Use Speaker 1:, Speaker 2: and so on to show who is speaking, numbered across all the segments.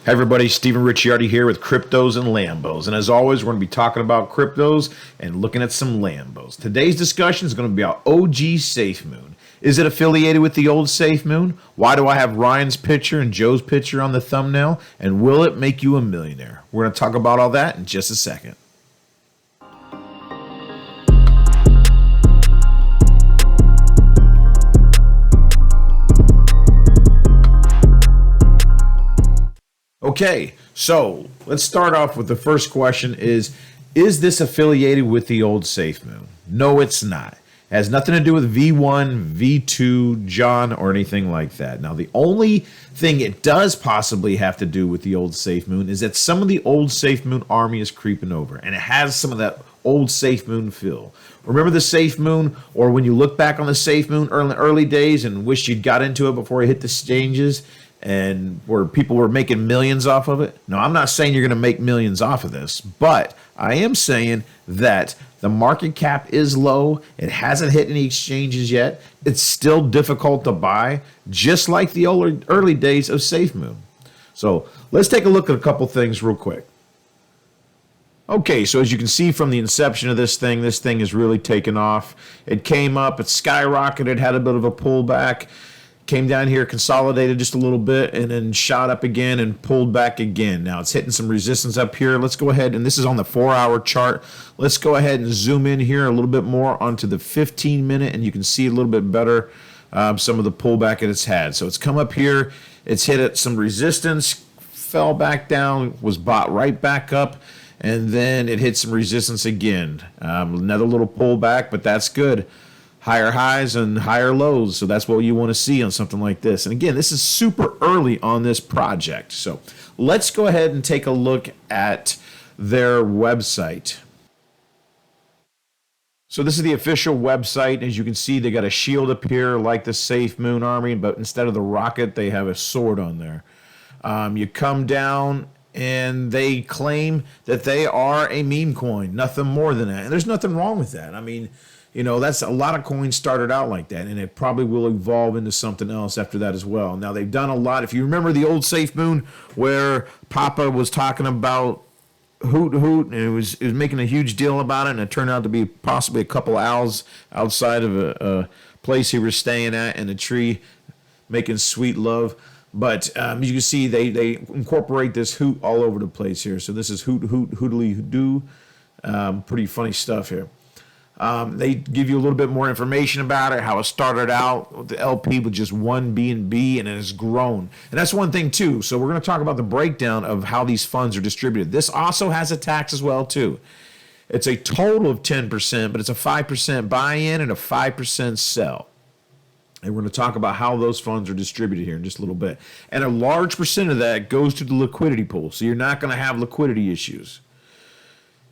Speaker 1: Hey everybody, Stephen Ricciardi here with Cryptos and Lambos. And as always, we're going to be talking about cryptos and looking at some Lambos. Today's discussion is going to be about OG SAFEMOON. Is it affiliated with the old SAFEMOON? Why do I have Ryan's picture and Joe's picture on the thumbnail? And will it make you a millionaire? We're going to talk about all that in just a second. Okay, so let's start off with the first question is this affiliated with the old SAFEMOON? No, it's not. It has nothing to do with V1, V2, John, or anything like that. Now, the only thing it does possibly have to do with the old SAFEMOON is that some of the old SAFEMOON army is creeping over, and it has some of that old SAFEMOON feel. Remember the SAFEMOON, or when you look back on the SAFEMOON early days and wish you'd got into it before it hit the exchanges, and where people were making millions off of it? No, I'm not saying you're going to make millions off of this, but I am saying that the market cap is low. It hasn't hit any exchanges yet. It's still difficult to buy, just like the early days of SAFEMOON. So let's take a look at a couple things real quick. Okay, so as you can see from the inception of this thing has really taken off. It came up, it skyrocketed, had a bit of a pullback. Came down here, consolidated just a little bit, and then shot up again and pulled back again. Now it's hitting some resistance up here. Let's go ahead, and this is on the 4-hour chart. Let's go ahead and zoom in here a little bit more onto the 15-minute, and you can see a little bit better some of the pullback that it's had. So it's come up here, it's hit at some resistance, fell back down, was bought right back up, and then it hit some resistance again. Another little pullback, but that's good. Higher highs and higher lows. So that's what you want to see on something like this. And again, this is super early on this project. So let's go ahead and take a look at their website. So this is the official website. As you can see, they got a shield up here like the SAFEMOON army, but instead of the rocket, they have a sword on there. You come down and they claim that they are a meme coin, nothing more than that. And there's nothing wrong with that. I mean, you know, that's a lot of coins started out like that, and it probably will evolve into something else after that as well. Now, they've done a lot. If you remember the old SAFEMOON where Papa was talking about Hoot Hoot, and it was making a huge deal about it, and it turned out to be possibly a couple owls outside of a place he was staying at in a tree making sweet love. But as you can see, they incorporate this hoot all over the place here. So this is Hoot Hoot Hootily Doo. Pretty funny stuff here. They give you a little bit more information about it, how it started out with the LP with just one BNB, and it has grown. And that's one thing too. So we're going to talk about the breakdown of how these funds are distributed. This also has a tax as well too. It's a total of 10%, but it's a 5% buy-in and a 5% sell. And we're going to talk about how those funds are distributed here in just a little bit. And a large percent of that goes to the liquidity pool. So you're not going to have liquidity issues.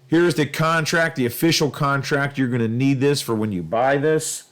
Speaker 1: Here's the contract, the official contract. You're going to need this for when you buy this.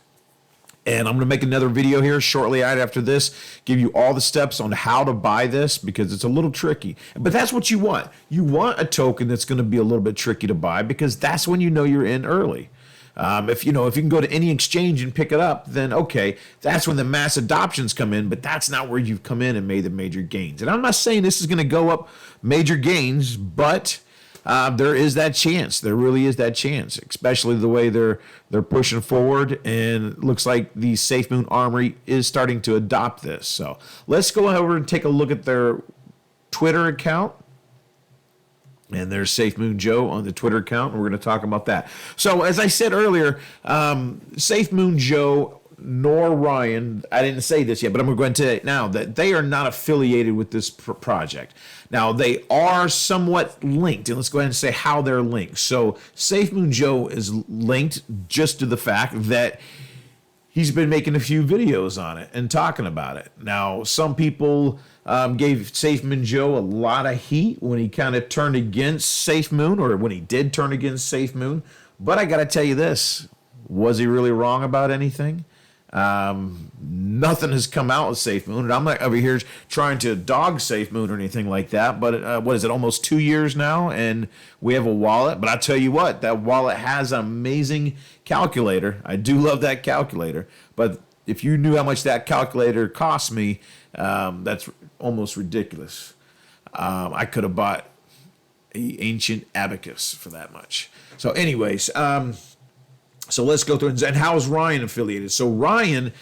Speaker 1: And I'm going to make another video here shortly after this, give you all the steps on how to buy this because it's a little tricky. But that's what you want. You want a token that's going to be a little bit tricky to buy because that's when you know you're in early. If you can go to any exchange and pick it up, then okay, that's when the mass adoptions come in, but that's not where you've come in and made the major gains. And I'm not saying this is going to go up major gains, but there is that chance. There really is that chance, especially the way they're pushing forward, and it looks like the SAFEMOON Armory is starting to adopt this. So let's go over and take a look at their Twitter account. And there's SAFEMOON Joe on the Twitter account, and we're going to talk about that. So as I said earlier, SAFEMOON Joe nor Ryan, I didn't say this yet, but I'm going to go ahead and tell you now that they are not affiliated with this project. Now, they are somewhat linked, and let's go ahead and say how they're linked. So SAFEMOON Joe is linked just to the fact that he's been making a few videos on it and talking about it. Now, some people gave SAFEMOON Joe a lot of heat when he kind of turned against SAFEMOON, or when he did turn against SAFEMOON. But I got to tell you this, was he really wrong about anything? Nothing has come out of SAFEMOON, and I'm not over here trying to dog SAFEMOON or anything like that, but what is it, almost 2 years now, and we have a wallet. But I tell you what, that wallet has an amazing calculator. I do love that calculator, but if you knew how much that calculator cost me, that's almost ridiculous. I could have bought a ancient abacus for that much. So, anyways, so let's go through and how is Ryan affiliated? So Ryan,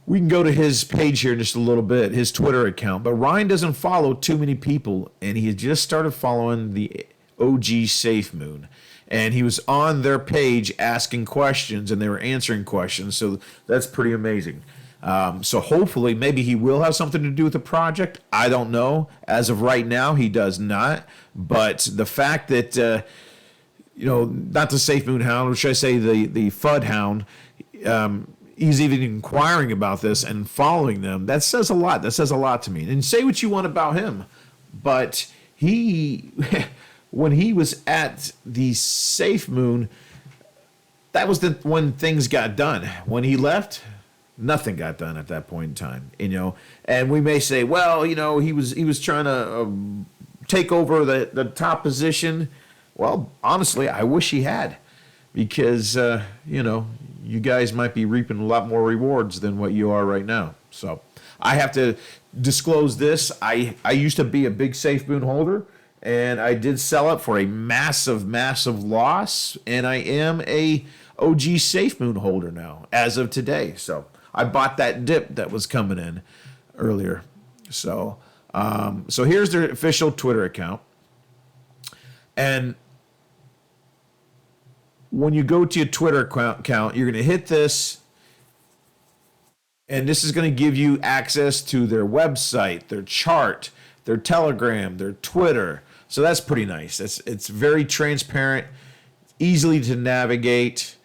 Speaker 1: we can go to his page here in just a little bit, his Twitter account. But Ryan doesn't follow too many people, and he just started following the OG SAFEMOON. And he was on their page asking questions, and they were answering questions. So that's pretty amazing. So hopefully, maybe he will have something to do with the project. I don't know. As of right now, he does not. But the fact that, not the SAFEMOON Hound, or should I say the FUD Hound, he's even inquiring about this and following them. That says a lot. That says a lot to me. And say what you want about him, but he, when he was at the SAFEMOON, that was when things got done. When he left, nothing got done at that point in time. And we may say, well, he was trying to take over the top position. Well, honestly, I wish he had, because you guys might be reaping a lot more rewards than what you are right now. So I have to disclose this. I used to be a big SAFEMOON holder, and I did sell it for a massive, massive loss, and I am a OG SAFEMOON holder now as of today. So I bought that dip that was coming in earlier. So here's their official Twitter account. And when you go to your Twitter account, you're going to hit this, and this is going to give you access to their website, their chart, their Telegram, their Twitter. So that's pretty nice. It's very transparent, easily to navigate.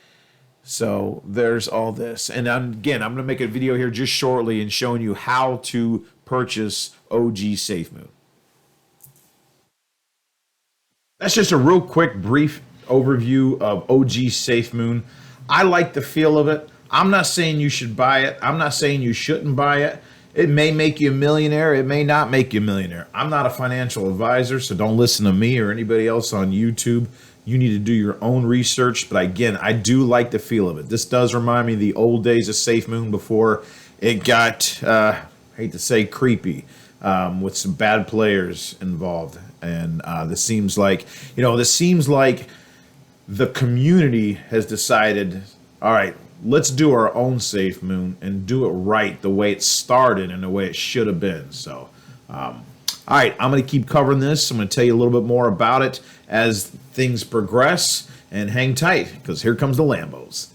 Speaker 1: So there's all this. And I'm going to make a video here just shortly and showing you how to purchase OG SAFEMOON. That's just a real quick, brief overview of OG SAFEMOON. I like the feel of it. I'm not saying you should buy it. I'm not saying you shouldn't buy it. It may make you a millionaire. It may not make you a millionaire. I'm not a financial advisor, so don't listen to me or anybody else on YouTube. You need to do your own research. But again, I do like the feel of it. This does remind me of the old days of SAFEMOON before it got, I hate to say, creepy, with some bad players involved. And this seems like the community has decided, all right, let's do our own SAFEMOON and do it right the way it started and the way it should have been. So, all right, I'm going to keep covering this. I'm going to tell you a little bit more about it as things progress, and hang tight, because here comes the Lambos.